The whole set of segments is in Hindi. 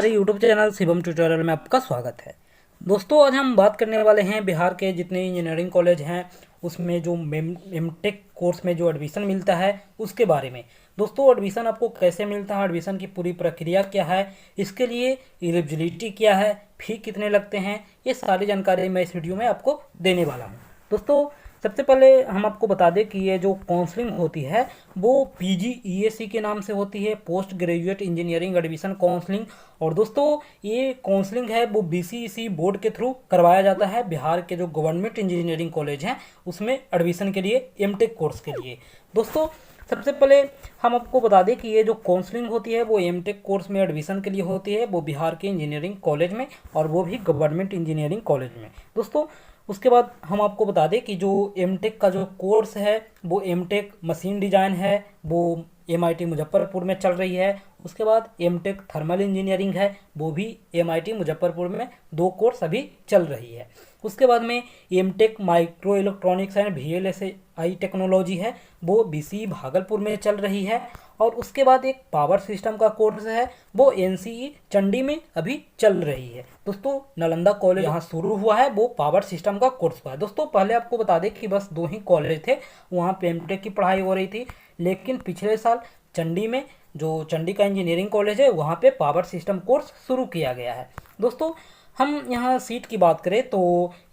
हमारे यूट्यूब चैनल शिवम ट्यूटोरियल में आपका स्वागत है। दोस्तों, आज हम बात करने वाले हैं बिहार के जितने इंजीनियरिंग कॉलेज हैं उसमें जो एमटेक कोर्स में जो एडमिशन मिलता है उसके बारे में। दोस्तों, एडमिशन आपको कैसे मिलता है, एडमिशन की पूरी प्रक्रिया क्या है, इसके लिए एलिजिबिलिटी क्या है, फी कितने लगते हैं, ये सारी जानकारी मैं इस वीडियो में आपको देने वाला हूँ। दोस्तों, सबसे पहले हम आपको बता दें कि ये जो काउंसलिंग होती है वो PGEAC के नाम से होती है, post graduate engineering admission counselling. और दोस्तों, ये काउंसलिंग है वो BCEC बोर्ड के थ्रू करवाया जाता है बिहार के जो गवर्नमेंट इंजीनियरिंग कॉलेज हैं उसमें एडमिशन के लिए, एमटेक कोर्स के लिए। दोस्तों, सबसे पहले हम आपको बता दें कि ये जो काउंसलिंग होती है वो एमटेक कोर्स में एडमिशन के लिए होती है, वो बिहार के इंजीनियरिंग कॉलेज में और वो भी गवर्नमेंट इंजीनियरिंग कॉलेज में। दोस्तों, उसके बाद हम आपको बता दें कि जो एमटेक का जो कोर्स है वो एमटेक मशीन डिजाइन है, वो MIT मुजफ्फरपुर में चल रही है। उसके बाद एमटेक थर्मल इंजीनियरिंग है, वो भी MIT मुजफ्फरपुर में 2 कोर्स अभी चल रही है। उसके बाद में MTech micro electronics and VLSI technology है, वो BCE भागलपुर में चल रही है। और उसके बाद एक पावर सिस्टम का कोर्स है, वो NCE चंडी में अभी चल रही है। दोस्तों, नालंदा कॉलेज यहाँ शुरू हुआ है, वो पावर सिस्टम का कोर्स हुआ है। दोस्तों, पहले आपको बता दें कि बस 2 ही कॉलेज थे वहाँ पे एमटेक की पढ़ाई हो रही थी, लेकिन पिछले साल चंडी में जो चंडी का इंजीनियरिंग कॉलेज है वहाँ पे पावर सिस्टम कोर्स शुरू किया गया है। दोस्तों, हम यहाँ सीट की बात करें तो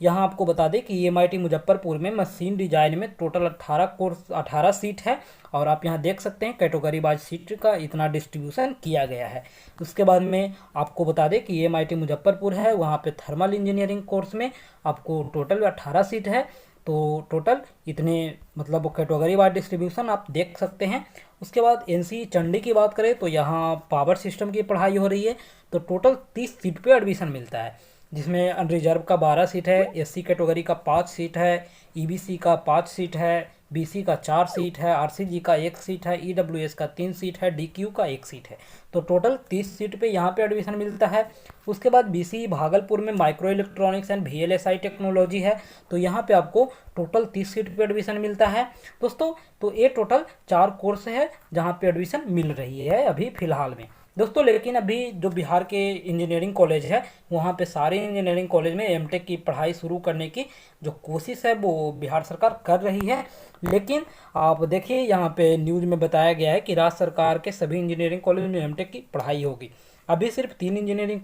यहाँ आपको बता दें कि MIT मुजफ्फरपुर में मशीन डिजाइन में टोटल 18 सीट है। और आप यहाँ देख सकते हैं कैटेगरी वाइज सीट का इतना डिस्ट्रीब्यूशन किया गया है। उसके बाद में आपको बता दें कि MIT मुजफ्फरपुर है, वहाँ पे थर्मल इंजीनियरिंग कोर्स में आपको टोटल 18 सीट है। तो टोटल इतने मतलब कैटेगरी वाइज डिस्ट्रीब्यूशन आप देख सकते हैं। उसके बाद NCE चंडी की बात करें तो यहाँ पावर सिस्टम की पढ़ाई हो रही है, तो टोटल 30 सीट पे एडमिशन मिलता है, जिसमें अनरिजर्व का 12 सीट है, SC कैटेगरी का 5 सीट है, EBC का 5 सीट है, BC का 4 सीट है, RCG का 1 सीट है, EWS का 3 सीट है, DQ का 1 सीट है। तो टोटल 30 सीट पे यहाँ पे एडमिशन मिलता है। उसके बाद BCE भागलपुर में micro electronics and VLSI technology है, तो यहाँ पे आपको टोटल 30 सीट पे एडमिशन मिलता है। दोस्तों, तो ये टोटल 4 कोर्स है जहाँ पे एडमिशन मिल रही है अभी फ़िलहाल में। दोस्तों, लेकिन अभी जो बिहार के इंजीनियरिंग कॉलेज है वहाँ पे सारे इंजीनियरिंग कॉलेज में एमटेक की पढ़ाई शुरू करने की जो कोशिश है वो बिहार सरकार कर रही है। लेकिन आप देखिए यहाँ पे न्यूज़ में बताया गया है कि राज्य सरकार के सभी इंजीनियरिंग कॉलेज में एमटेक की पढ़ाई होगी। अभी सिर्फ 3 इंजीनियरिंग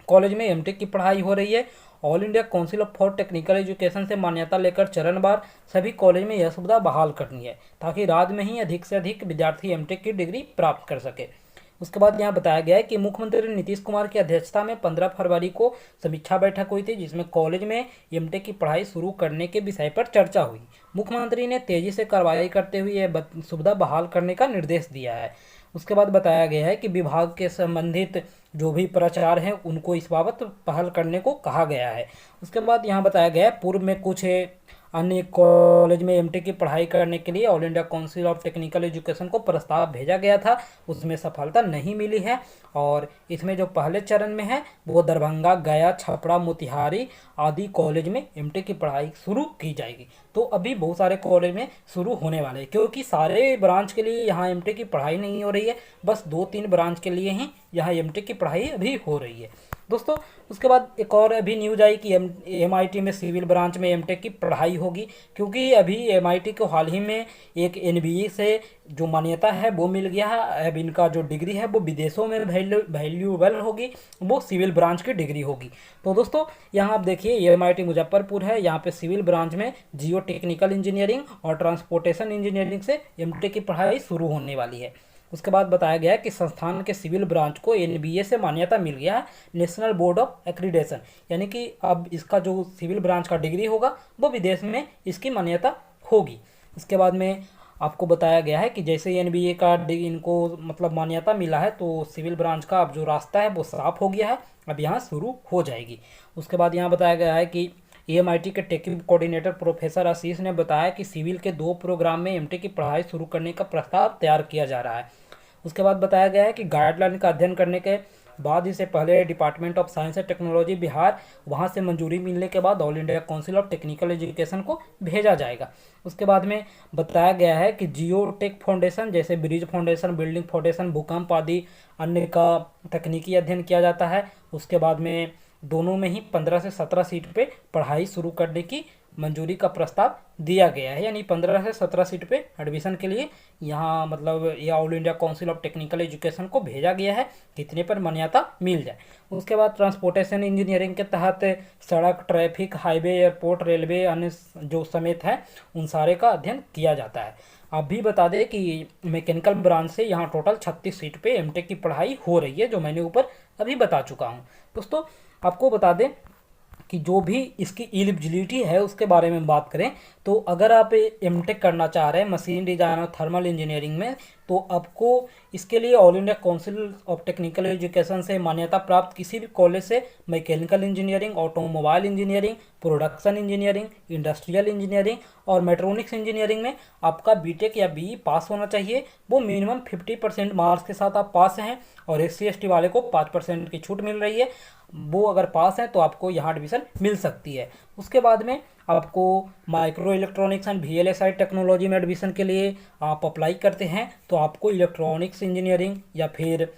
कॉलेज में एमटेक की पढ़ाई हो रही है। All India council for technical education से मान्यता लेकर चरणवार सभी कॉलेज में यह सुविधा बहाल करनी है, ताकि राज्य में ही अधिक से अधिक विद्यार्थी एमटेक की डिग्री प्राप्त कर सके। उसके बाद यहाँ बताया गया है कि मुख्यमंत्री नीतीश कुमार की अध्यक्षता में 15 फरवरी को समीक्षा बैठक हुई थी, जिसमें कॉलेज में एमटेक की पढ़ाई शुरू करने के विषय पर चर्चा हुई। मुख्यमंत्री ने तेजी से कार्रवाई करते हुए यह सुविधा बहाल करने का निर्देश दिया है। उसके बाद बताया गया है कि विभाग के संबंधित जो भी प्राचार्य हैं उनको इस बाबत पहल करने को कहा गया है। उसके बाद यहाँ बताया गया है पूर्व में कुछ अन्य कॉलेज में एमटेक की पढ़ाई करने के लिए all India council of technical education को प्रस्ताव भेजा गया था, उसमें सफलता नहीं मिली है। और इसमें जो पहले चरण में है वो दरभंगा, गया, छपरा, मोतिहारी आदि कॉलेज में एमटेक की पढ़ाई शुरू की जाएगी। तो अभी बहुत सारे कॉलेज में शुरू होने वाले हैं, क्योंकि सारे ब्रांच के लिए यहाँ एमटेक की पढ़ाई नहीं हो रही है, बस 2-3 ब्रांच के लिए ही यहाँ एमटेक की पढ़ाई अभी हो रही है। दोस्तों, उसके बाद एक और अभी न्यूज आई कि MIT में सिविल ब्रांच में एमटेक की पढ़ाई होगी, क्योंकि अभी MIT को हाल ही में एक NBA से जो मान्यता है वो मिल गया है। अब इनका जो डिग्री है वो विदेशों में वैल्यूएबल होगी, वो सिविल ब्रांच की डिग्री होगी। तो दोस्तों, यहाँ आप देखिए MIT मुजफ्फरपुर है, यहाँ पे सिविल ब्रांच में जियो टेक्निकल इंजीनियरिंग और ट्रांसपोर्टेशन इंजीनियरिंग से एमटेक की पढ़ाई शुरू होने वाली है। उसके बाद बताया गया है कि संस्थान के सिविल ब्रांच को NBA से मान्यता मिल गया है, नेशनल बोर्ड ऑफ एक्रीडेशन, यानी कि अब इसका जो सिविल ब्रांच का डिग्री होगा वो विदेश में इसकी मान्यता होगी। इसके बाद में आपको बताया गया है कि जैसे NBA का इनको मतलब मान्यता मिला है, तो सिविल ब्रांच का अब जो रास्ता है वो साफ हो गया है, अब यहाँ शुरू हो जाएगी। उसके बाद यहाँ बताया गया है कि MIT के टेक कोऑर्डिनेटर प्रोफेसर आशीष ने बताया कि सिविल के 2 प्रोग्राम में एमटेक की पढ़ाई शुरू करने का प्रस्ताव तैयार किया जा रहा है। उसके बाद बताया गया है कि गाइडलाइन का अध्ययन करने के बाद इससे पहले department of science and technology Bihar, वहाँ से मंजूरी मिलने के बाद all India council of technical education को भेजा जाएगा। उसके बाद में बताया गया है कि जियो टेक फाउंडेशन जैसे ब्रिज फाउंडेशन, बिल्डिंग फाउंडेशन, भूकंप आदि अन्य का तकनीकी अध्ययन किया जाता है। उसके बाद में दोनों में ही 15 से 17 सीट पे पढ़ाई शुरू करने की मंजूरी का प्रस्ताव दिया गया है, यानी 15 से 17 सीट पे एडमिशन के लिए यहाँ मतलब ये all India council of technical education को भेजा गया है, कितने पर मान्यता मिल जाए। उसके बाद ट्रांसपोर्टेशन इंजीनियरिंग के तहत सड़क, ट्रैफिक, हाईवे, एयरपोर्ट, रेलवे अन्य जो समेत है उन सारे का अध्ययन किया जाता है। आप भी बता दें कि मैकेनिकल ब्रांच से यहाँ टोटल 36 सीट पे एमटेक की पढ़ाई हो रही है, जो मैंने ऊपर अभी बता चुका हूँ। दोस्तों आपको बता दें कि जो भी इसकी एलिजिबिलिटी है उसके बारे में बात करें तो अगर आप एमटेक करना चाह रहे हैं मशीन डिज़ाइन और थर्मल इंजीनियरिंग में, तो आपको इसके लिए all India council of technical education से मान्यता प्राप्त किसी भी कॉलेज से mechanical engineering, automobile engineering, production engineering, industrial engineering और मेट्रोनिक्स इंजीनियरिंग में आपका बीटेक या बीई पास होना चाहिए। वो मिनिमम 50% मार्क्स के साथ आप पास हैं और SC/ST वाले को 5% की छूट मिल रही है। वो अगर पास हैं तो आपको यहाँ एडमिशन मिल सकती है। उसके बाद में आपको micro electronics and VLSI technology में एडमिशन के लिए आप अप्लाई करते हैं तो आपको इलेक्ट्रॉनिक्स इंजीनियरिंग या फिर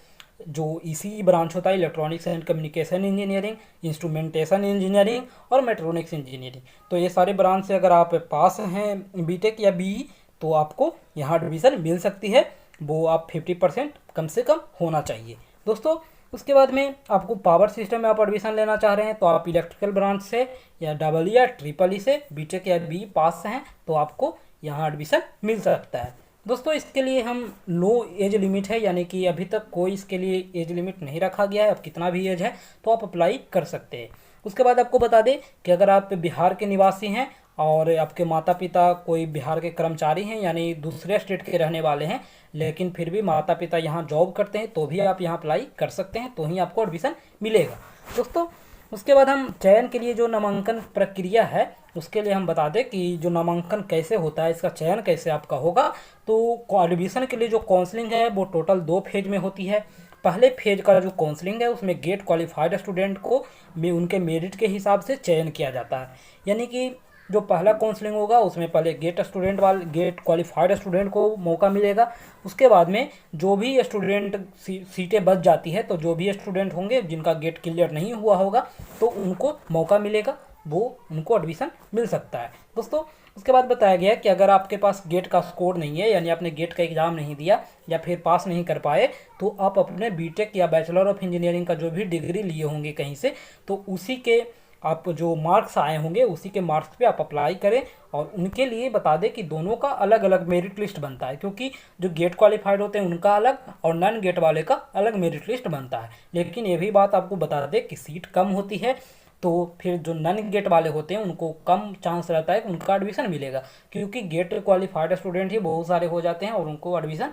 जो ECE ब्रांच होता है electronics and communication engineering, instrumentation engineering और मेट्रोनिक्स इंजीनियरिंग, तो ये सारे ब्रांच से अगर आप पास हैं बीटेक या बीई तो आपको यहाँ एडमिशन मिल सकती है। वो आप 50% कम से कम होना चाहिए। दोस्तों उसके बाद में आपको पावर सिस्टम में आप एडमिशन लेना चाह रहे हैं तो आप इलेक्ट्रिकल ब्रांच से या EE या EEE से बीटेक या बीई पास हैं तो आपको यहाँ एडमिशन मिल सकता है। दोस्तों इसके लिए हम नो एज लिमिट है, यानी कि अभी तक कोई इसके लिए एज लिमिट नहीं रखा गया है, अब कितना भी एज है तो आप अप्लाई कर सकते हैं। उसके बाद आपको बता दें कि अगर आप बिहार के निवासी हैं और आपके माता पिता कोई बिहार के कर्मचारी हैं यानी दूसरे स्टेट के रहने वाले हैं, लेकिन फिर भी माता पिता यहाँ जॉब करते हैं तो भी आप यहाँ अप्लाई कर सकते हैं, तो ही आपको एडमिशन मिलेगा। दोस्तों उसके बाद हम चयन के लिए जो नामांकन प्रक्रिया है उसके लिए हम बता दें कि जो नामांकन कैसे होता है, इसका चयन कैसे आपका होगा। तो एडमिशन के लिए जो काउंसलिंग है वो टोटल 2 फेज में होती है। पहले फेज का जो काउंसलिंग है उसमें गेट क्वालिफाइड स्टूडेंट को उनके मेरिट के हिसाब से चयन किया जाता है, यानी कि जो पहला काउंसलिंग होगा उसमें पहले गेट क्वालिफाइड स्टूडेंट को मौका मिलेगा। उसके बाद में जो भी स्टूडेंट सीटें बच जाती है तो जो भी स्टूडेंट होंगे जिनका गेट क्लियर नहीं हुआ होगा तो उनको मौका मिलेगा, वो उनको एडमिशन मिल सकता है। दोस्तों उसके बाद बताया गया कि अगर आपके पास गेट का स्कोर नहीं है यानी आपने गेट का एग्ज़ाम नहीं दिया या फिर पास नहीं कर पाए तो आप अपने बीटेक या बैचलर ऑफ इंजीनियरिंग का जो भी डिग्री लिए होंगे कहीं से तो उसी के आप जो मार्क्स आए होंगे उसी के मार्क्स पे आप अप्लाई करें। और उनके लिए बता दें कि दोनों का अलग अलग मेरिट लिस्ट बनता है, क्योंकि जो गेट क्वालिफाइड होते हैं उनका अलग और नॉन गेट वाले का अलग मेरिट लिस्ट बनता है। लेकिन ये भी बात आपको बता दें कि सीट कम होती है तो फिर जो नॉन गेट वाले होते हैं उनको कम चांस रहता है कि उनका एडमिशन मिलेगा, क्योंकि गेट क्वालिफाइड स्टूडेंट ही बहुत सारे हो जाते हैं और उनको एडमिशन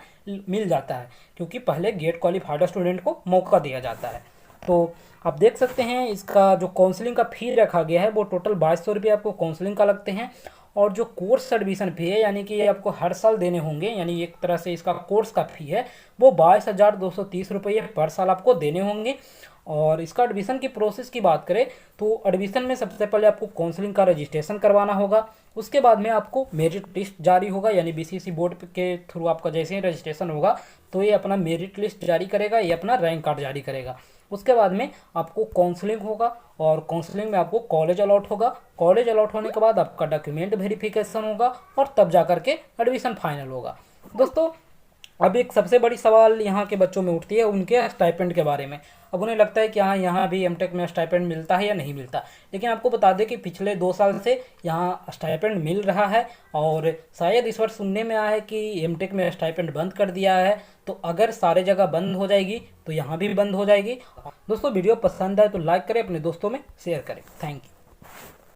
मिल जाता है, क्योंकि पहले गेट क्वालिफाइड स्टूडेंट को मौका दिया जाता है। तो आप देख सकते हैं इसका जो काउंसलिंग का फ़ी रखा गया है वो टोटल 2200 रुपये आपको काउंसलिंग का लगते हैं। और जो कोर्स एडमिशन फ़ी है यानी कि ये आपको हर साल देने होंगे, यानी एक तरह से इसका कोर्स का फ़ी है वो 22,230 रुपये पर साल आपको देने होंगे। और इसका एडमिशन की प्रोसेस की बात करें तो एडमिशन में सबसे पहले आपको काउंसलिंग का रजिस्ट्रेशन करवाना होगा। उसके बाद में आपको मेरिट लिस्ट जारी होगा, यानी BCSE बोर्ड के थ्रू आपका जैसे ही रजिस्ट्रेशन होगा तो ये अपना मेरिट लिस्ट जारी करेगा, ये अपना रैंक कार्ड जारी करेगा। उसके बाद में आपको काउंसलिंग होगा और काउंसलिंग में आपको कॉलेज अलॉट होगा। कॉलेज अलॉट होने के बाद आपका डॉक्यूमेंट वेरिफिकेशन होगा और तब जा कर के एडमिशन फाइनल होगा। दोस्तों अब एक सबसे बड़ी सवाल यहाँ के बच्चों में उठती है उनके स्टाइपेंड के बारे में। अब उन्हें लगता है कि हाँ यहाँ भी एमटेक में स्टाइपेंड मिलता है या नहीं मिलता, लेकिन आपको बता दें कि पिछले 2 साल से यहाँ स्टाइपेंड मिल रहा है और शायद इस वर्ष सुनने में आया है कि एमटेक में स्टाइपेंड बंद कर दिया है। तो अगर सारे जगह बंद हो जाएगी तो यहाँ भी बंद हो जाएगी। दोस्तों वीडियो पसंद आए तो लाइक करें, अपने दोस्तों में शेयर करें। Thank you.